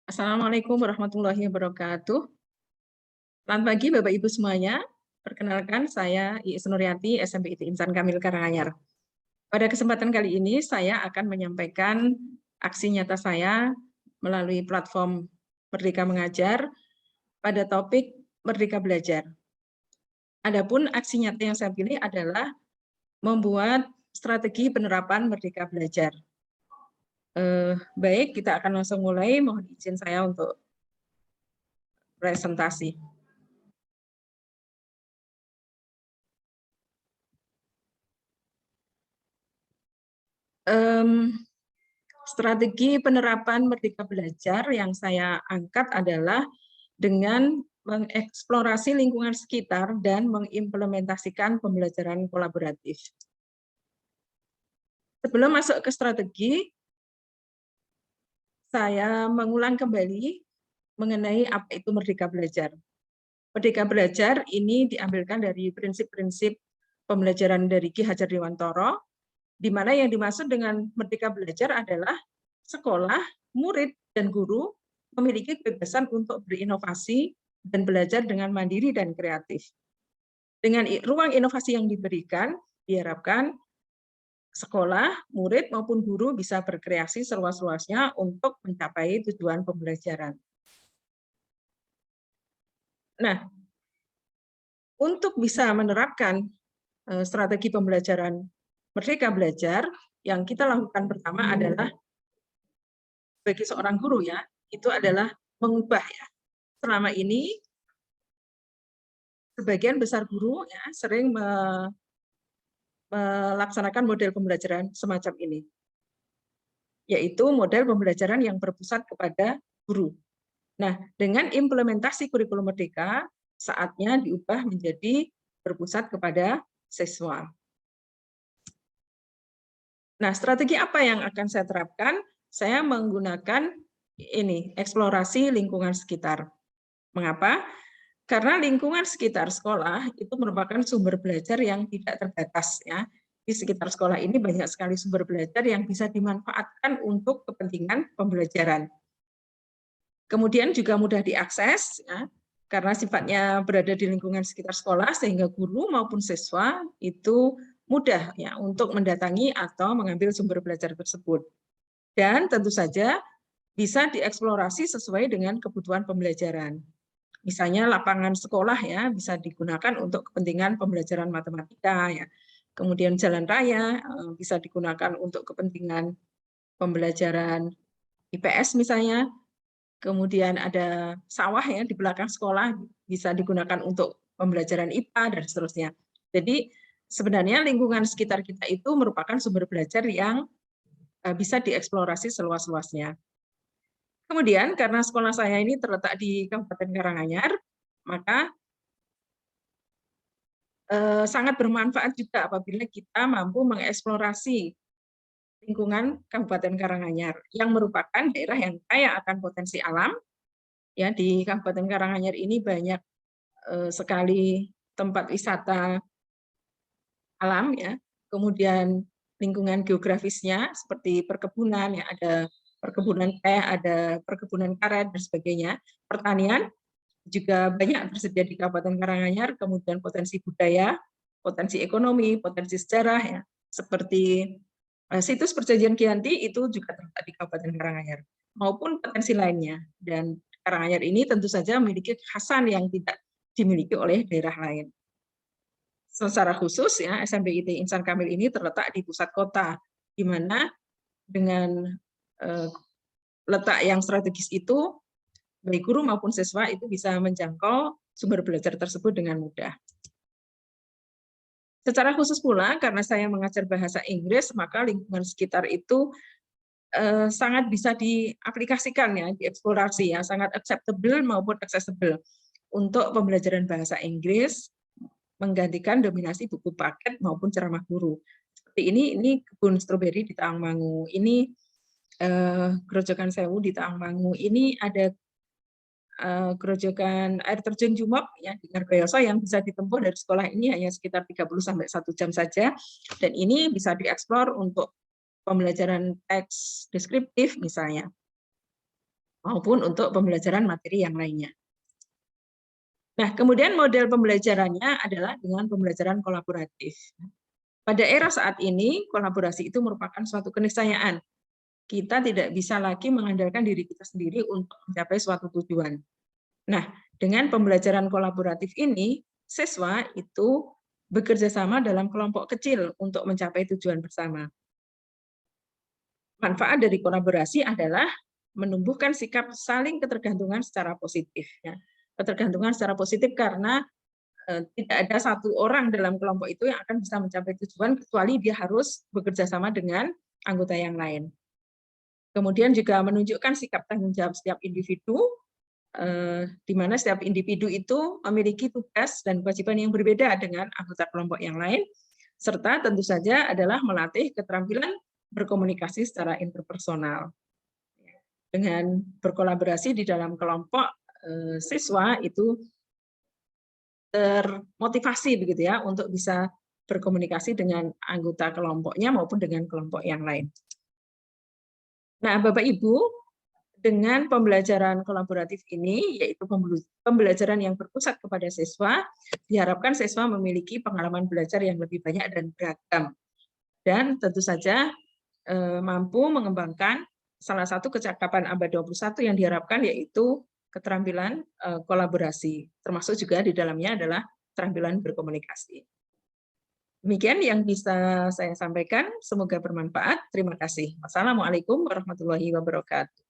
Assalamualaikum warahmatullahi wabarakatuh. Selamat pagi Bapak Ibu semuanya. Perkenalkan saya Iis Nuriati, SMP IT Insan Kamil Karanganyar. Pada kesempatan kali ini saya akan menyampaikan aksi nyata saya melalui platform Merdeka Mengajar pada topik Merdeka Belajar. Adapun aksi nyata yang saya pilih adalah membuat strategi penerapan Merdeka Belajar. Baik, kita akan langsung mulai. Mohon izin saya untuk presentasi. Strategi penerapan Merdeka Belajar yang saya angkat adalah dengan mengeksplorasi lingkungan sekitar dan mengimplementasikan pembelajaran kolaboratif. Sebelum masuk ke strategi, saya mengulang kembali mengenai apa itu Merdeka Belajar. Merdeka Belajar ini diambilkan dari prinsip-prinsip pembelajaran dari Ki Hajar Dewantoro, di mana yang dimaksud dengan Merdeka Belajar adalah sekolah, murid, dan guru memiliki kebebasan untuk berinovasi dan belajar dengan mandiri dan kreatif. Dengan ruang inovasi yang diberikan, diharapkan sekolah, murid, maupun guru bisa berkreasi seluas-luasnya untuk mencapai tujuan pembelajaran. Nah, untuk bisa menerapkan strategi pembelajaran Merdeka Belajar, yang kita lakukan pertama adalah bagi seorang guru ya, itu adalah mengubah ya. Selama ini sebagian besar guru ya sering melaksanakan model pembelajaran semacam ini, yaitu model pembelajaran yang berpusat kepada guru. Nah, dengan implementasi kurikulum Merdeka, saatnya diubah menjadi berpusat kepada siswa. Nah, strategi apa yang akan saya terapkan? Saya menggunakan ini, eksplorasi lingkungan sekitar. Mengapa? Karena lingkungan sekitar sekolah itu merupakan sumber belajar yang tidak terbatas ya. Di sekitar sekolah ini banyak sekali sumber belajar yang bisa dimanfaatkan untuk kepentingan pembelajaran. Kemudian juga mudah diakses ya, karena sifatnya berada di lingkungan sekitar sekolah sehingga guru maupun siswa itu mudah ya untuk mendatangi atau mengambil sumber belajar tersebut. Dan tentu saja bisa dieksplorasi sesuai dengan kebutuhan pembelajaran. Misalnya lapangan sekolah ya bisa digunakan untuk kepentingan pembelajaran matematika ya. Kemudian jalan raya bisa digunakan untuk kepentingan pembelajaran IPS misalnya. Kemudian ada sawah ya di belakang sekolah bisa digunakan untuk pembelajaran IPA dan seterusnya. Jadi sebenarnya lingkungan sekitar kita itu merupakan sumber belajar yang bisa dieksplorasi seluas-luasnya. Kemudian karena sekolah saya ini terletak di Kabupaten Karanganyar, maka sangat bermanfaat juga apabila kita mampu mengeksplorasi lingkungan Kabupaten Karanganyar yang merupakan daerah yang kaya akan potensi alam. Ya, di Kabupaten Karanganyar ini banyak sekali tempat wisata alam ya. Kemudian lingkungan geografisnya seperti perkebunan ya, ada perkebunan teh, ada perkebunan karet dan sebagainya. Pertanian juga banyak tersedia di Kabupaten Karanganyar, kemudian potensi budaya, potensi ekonomi, potensi sejarah ya, seperti situs Perjanjian Giyanti itu juga terletak di Kabupaten Karanganyar, maupun potensi lainnya. Dan Karanganyar ini tentu saja memiliki kekhasan yang tidak dimiliki oleh daerah lain. Secara khusus ya, SMP IT Insan Kamil ini terletak di pusat kota, di mana dengan letak yang strategis itu, baik guru maupun siswa itu bisa menjangkau sumber belajar tersebut dengan mudah. Secara khusus pula, karena saya mengajar bahasa Inggris, maka lingkungan sekitar itu sangat bisa diaplikasikan ya, dieksplorasi ya, sangat acceptable maupun accessible untuk pembelajaran bahasa Inggris, menggantikan dominasi buku paket maupun ceramah guru. Seperti ini kebun stroberi di Tawangmangu, ini Grojogan Sewu di Tawangmangu, ini ada Grojogan air terjun Jumok ya di Ngargoyoso yang bisa ditempuh dari sekolah ini hanya sekitar 30-1 jam saja, dan ini bisa dieksplor untuk pembelajaran teks deskriptif misalnya. maupun untuk pembelajaran materi yang lainnya. Nah, kemudian model pembelajarannya adalah dengan pembelajaran kolaboratif. Pada era saat ini, kolaborasi itu merupakan suatu keniscayaan. Kita tidak bisa lagi mengandalkan diri kita sendiri untuk mencapai suatu tujuan. Nah, dengan pembelajaran kolaboratif ini, siswa itu bekerja sama dalam kelompok kecil untuk mencapai tujuan bersama. Manfaat dari kolaborasi adalah menumbuhkan sikap saling ketergantungan secara positif. Ya. Ketergantungan secara positif karena tidak ada satu orang dalam kelompok itu yang akan bisa mencapai tujuan kecuali dia harus bekerja sama dengan anggota yang lain. Kemudian juga menunjukkan sikap tanggung jawab setiap individu, di mana setiap individu itu memiliki tugas dan kewajiban yang berbeda dengan anggota kelompok yang lain, serta tentu saja adalah melatih keterampilan berkomunikasi secara interpersonal. Dengan berkolaborasi di dalam kelompok, siswa itu termotivasi begitu ya untuk bisa berkomunikasi dengan anggota kelompoknya maupun dengan kelompok yang lain. Nah, Bapak Ibu, dengan pembelajaran kolaboratif ini, yaitu pembelajaran yang berpusat kepada siswa, diharapkan siswa memiliki pengalaman belajar yang lebih banyak dan beragam. Dan tentu saja mampu mengembangkan salah satu kecakapan abad 21 yang diharapkan, yaitu keterampilan kolaborasi, termasuk juga di dalamnya adalah keterampilan berkomunikasi. Demikian yang bisa saya sampaikan, semoga bermanfaat. Terima kasih. Wassalamualaikum warahmatullahi wabarakatuh.